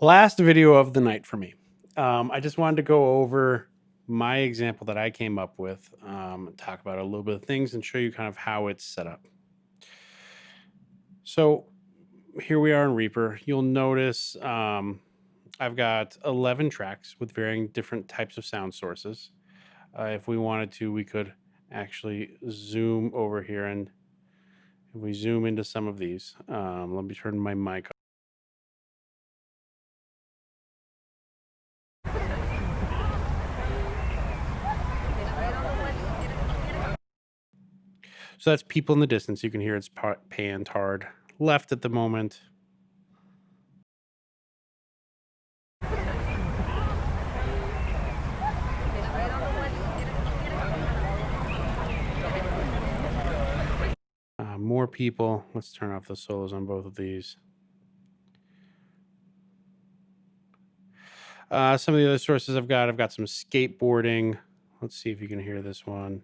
Last video of the night for me. I just wanted to go over my example that I came up with, talk about a little bit of things and show you kind of how it's set up. So here we are in Reaper. You'll notice I've got 11 tracks with varying different types of sound sources. If we wanted to, we could actually zoom over here, and if we zoom into some of these, let me turn my mic on. So that's people in the distance. You can hear it's panned hard left at the moment. More people. Let's turn off the solos on both of these. Some of the other sources I've got some skateboarding. Let's see if you can hear this one.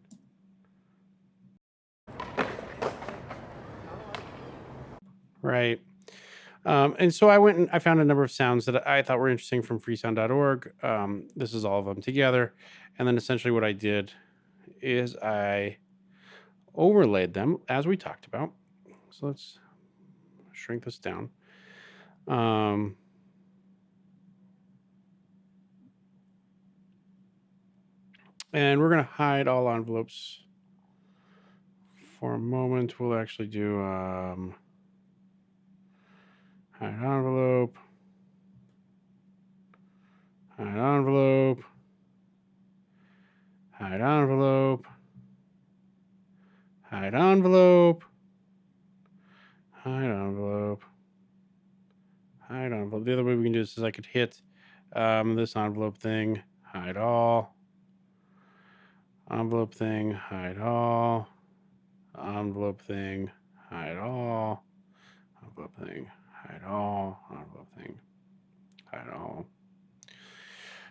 Right. And so I went and I found a number of sounds that I thought were interesting from freesound.org. This is all of them together. And then essentially what I did is I overlaid them as we talked about. So let's shrink this down. And we're going to hide all envelopes for a moment. We'll actually do hide envelope, hide envelope, hide envelope, hide envelope, hide envelope, hide envelope. The other way we can do this is I could hit this envelope thing, hide all, envelope thing, hide all, envelope thing, hide all, envelope thing, hide all, envelope thing, hide all,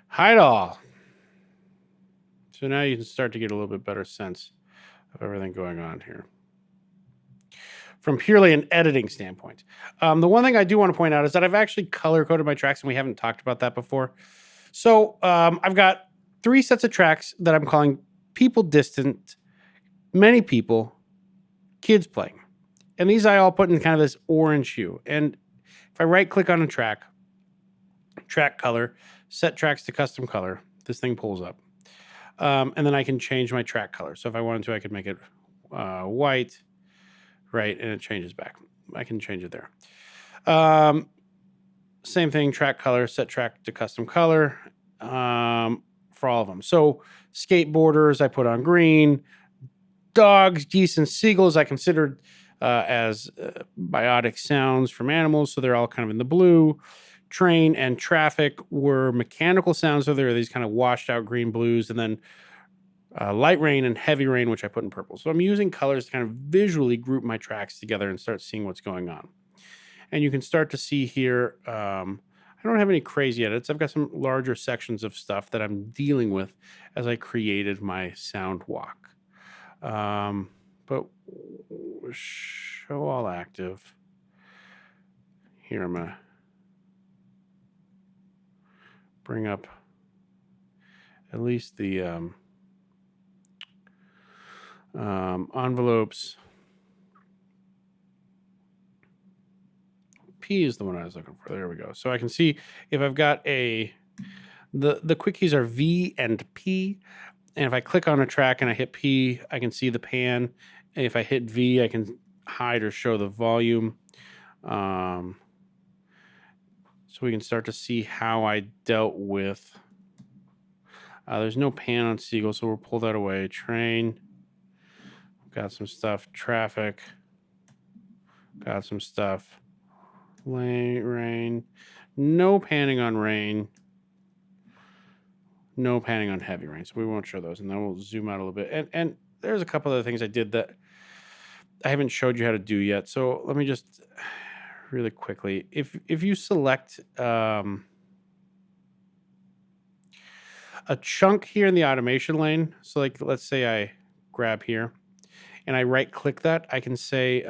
hide all. So now you can start to get a little bit better sense of everything going on here from purely an editing standpoint. The one thing I do want to point out is that I've actually color coded my tracks, and we haven't talked about that before. So I've got 3 sets of tracks that I'm calling people distant, many people, kids playing. And these I all put in kind of this orange hue. And if I right click on a track, track color, set tracks to custom color, this thing pulls up. And then I can change my track color. So if I wanted to, I could make it white, right? And it changes back. I can change it there. Same thing, track color, set track to custom color for all of them. So skateboarders, I put on green. Dogs, geese, and seagulls, I considered as biotic sounds from animals. So they're all kind of in the blue. Train and traffic were mechanical sounds. So there are these kind of washed out green blues. And then light rain and heavy rain, which I put in purple. So I'm using colors to kind of visually group my tracks together and start seeing what's going on. And you can start to see here, I don't have any crazy edits. I've got some larger sections of stuff that I'm dealing with as I created my sound walk. But show all active. Here I'm gonna bring up at least the envelopes. P is the one I was looking for. There we go. So I can see if I've got the quick keys are V and P. And if I click on a track and I hit P, I can see the pan. And if I hit V, I can hide or show the volume. So we can start to see how I dealt with. There's no pan on Seagull, so we'll pull that away. Train. Got some stuff. Traffic. Got some stuff. Rain. No panning on rain. No panning on heavy rain. So we won't show those. And then we'll zoom out a little bit. And there's a couple other things I did that I haven't showed you how to do yet. So let me just really quickly. If you select a chunk here in the automation lane. So like, let's say I grab here and I right click that, I can say,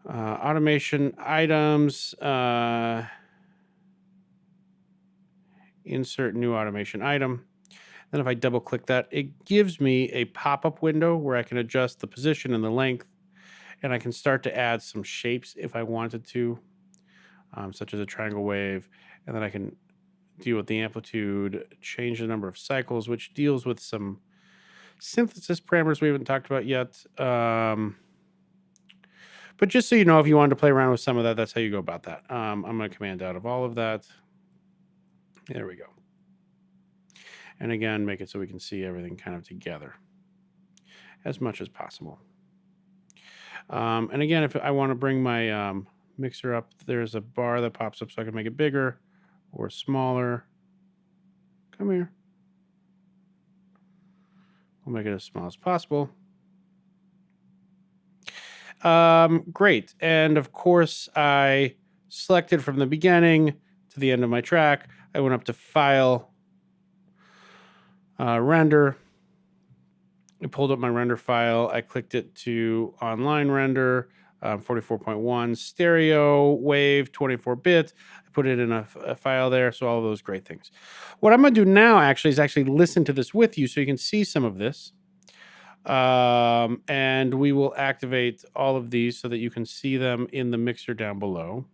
Automation items. Insert new automation item. Then if I double click that, it gives me a pop-up window where I can adjust the position and the length, and I can start to add some shapes if I wanted to, such as a triangle wave. And then I can deal with the amplitude, change the number of cycles, which deals with some synthesis parameters we haven't talked about yet. But just so you know, if you wanted to play around with some of that, that's how you go about that. I'm going to command out of all of that. There we go. And again, make it so we can see everything kind of together as much as possible. And again, if I want to bring my mixer up, there's a bar that pops up so I can make it bigger or smaller. Come here. We'll make it as small as possible. Great. And of course, I selected from the beginning to the end of my track. I went up to File, Render. I pulled up my render file. I clicked it to Online Render, 44.1, Stereo, Wave, 24-bit. I put it in a file there, so all of those great things. What I'm going to do now, actually, is actually listen to this with you so you can see some of this. And we will activate all of these so that you can see them in the mixer down below.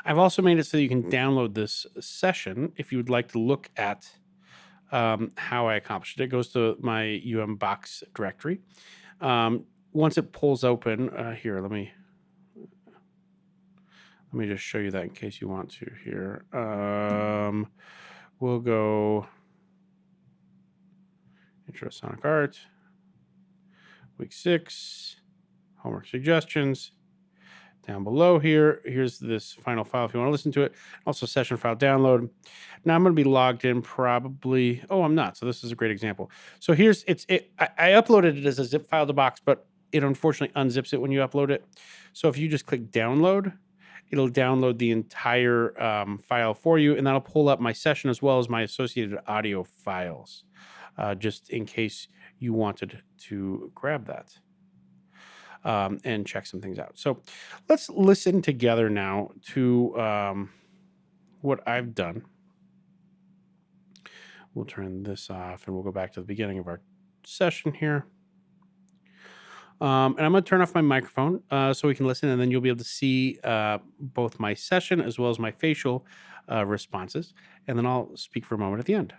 I've also made it so you can download this session if you would like to look at how I accomplished it. It goes to my box directory. Once it pulls open, here, let me just show you that in case you want to here. We'll go Intro Sonic Art, week 6, homework suggestions. Down below here, here's this final file if you want to listen to it. Also session file download. Now I'm going to be logged in probably. Oh, I'm not. So this is a great example. So here's I uploaded it as a zip file to Box, but it unfortunately unzips it when you upload it. So if you just click download, it'll download the entire file for you, and that'll pull up my session as well as my associated audio files, just in case you wanted to grab that. And check some things out. So let's listen together now to what I've done. We'll turn this off and we'll go back to the beginning of our session here. And I'm going to turn off my microphone so we can listen, and then you'll be able to see both my session as well as my facial responses. And then I'll speak for a moment at the end.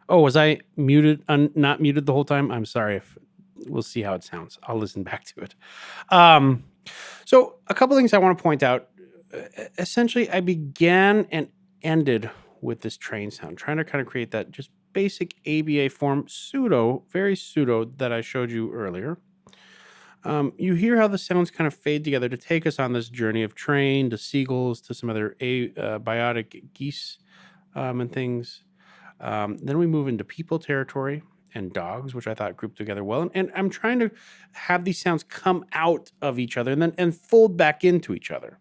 Oh, was I muted? Not muted the whole time? I'm sorry. If we'll see how it sounds. I'll listen back to it. So a couple things I want to point out. Essentially, I began and ended with this train sound, trying to kind of create that just basic ABA form, very pseudo that I showed you earlier. You hear how the sounds kind of fade together to take us on this journey of train to seagulls to some other biotic geese and things. Then we move into people territory and dogs, which I thought grouped together well. And I'm trying to have these sounds come out of each other and fold back into each other.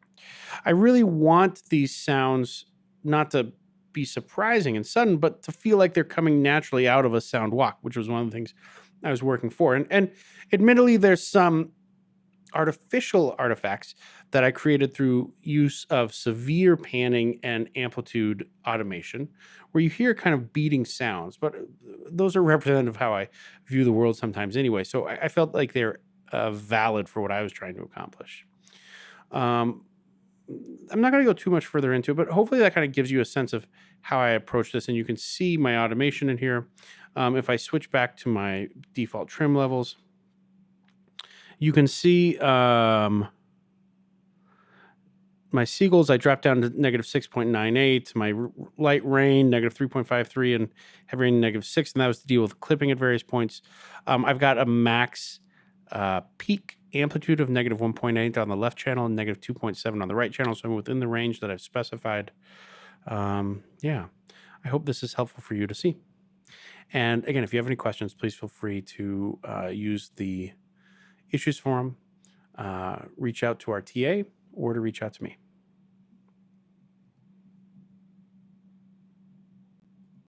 I really want these sounds not to be surprising and sudden, but to feel like they're coming naturally out of a sound walk, which was one of the things I was working for. And admittedly, there's some artificial artifacts that I created through use of severe panning and amplitude automation, where you hear kind of beating sounds, but those are representative of how I view the world sometimes anyway. So I felt like they're valid for what I was trying to accomplish. Um, I'm not going to go too much further into it, but hopefully that kind of gives you a sense of how I approach this. And you can see my automation in here. If I switch back to my default trim levels, you can see my seagulls, I dropped down to negative 6.98. My light rain, negative 3.53, and heavy rain, negative 6. And that was to deal with clipping at various points. I've got a max peak amplitude of negative 1.8 on the left channel and negative 2.7 on the right channel. So I'm within the range that I've specified. Yeah, I hope this is helpful for you to see. And again, if you have any questions, please feel free to use the issues forum, reach out to our TA, or to reach out to me.